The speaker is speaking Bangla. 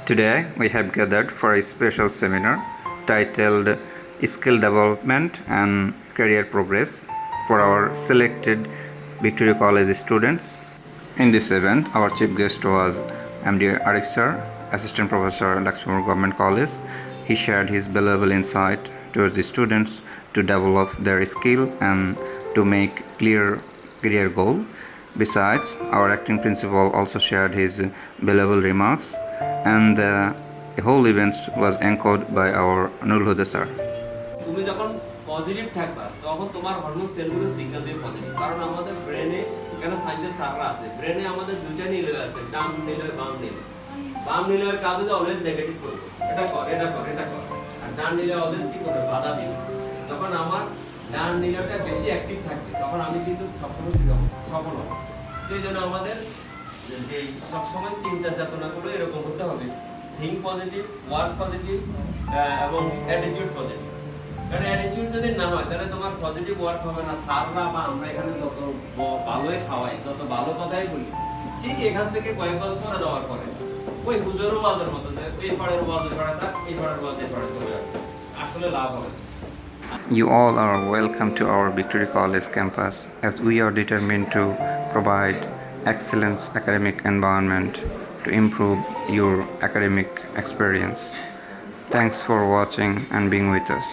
Today, we have gathered for a special seminar titled Skill Development and Career Progress for our selected Victoria College students. In this event, our chief guest was MD Arif Sir, Assistant Professor at Luxembourg Government College. He shared his valuable insight towards the students to develop their skill and to make clear career goal. Besides, our acting principal also shared his valuable remarks, and the whole event was anchored by our Nurul Huda sir. তুমি যখন পজিটিভ থাকবা তখন তোমার হরমোন সেলগুলো সিগন্যাল দিয়ে পজিটিভ, কারণ আমাদের ব্রেনে এখানে সায়েন্সের সাররা আছে, ব্রেনে আমাদের দুইটা নিলয় আছে, ডান নিলয় বাম নিলয়। বাম নিলয়ের কাজ হচ্ছে অলওয়েজ নেগেটিভ করবে, এটা কর এটা কর এটা কর, আর ডান নিলয় অলওয়েজ কি করবে, বাধা দিবে। যখন আমার ডান নিলয়টা বেশি অ্যাক্টিভ থাকবে তখন আমি কিন্তু সবসময় কি হবো, সফল হবো। সেই জন্য আমাদের যে সবসময় চিন্তা চেতনাগুলো এরকম হতে হবে, থিঙ্ক পজিটিভ, ওয়ার্ক পজিটিভ এবং অ্যাটিটিউড পজিটিভ। কারণ অ্যাটিটিউড যদি না হয় তাহলে তোমার পজিটিভ ওয়ার্ক হবে না। সাররা বা আমরা এখানে যত ভালোই খাওয়াই, যত ভালো কথাই বলি, ঠিক এখান থেকে কয়েক গজ পরে যাওয়ার পরে ওই হুজুরের ওয়াজের মতো যে এই পাড়ের ওয়াজ ওই পাড়ে থাক, এই পাড়ের ওয়াজ এই পাড়ে চলে আসবে, আসলে লাভ হবে না। You all are welcome to our Victoria College campus as we are determined to provide excellent academic environment to improve your academic experience. Thanks for watching and being with us.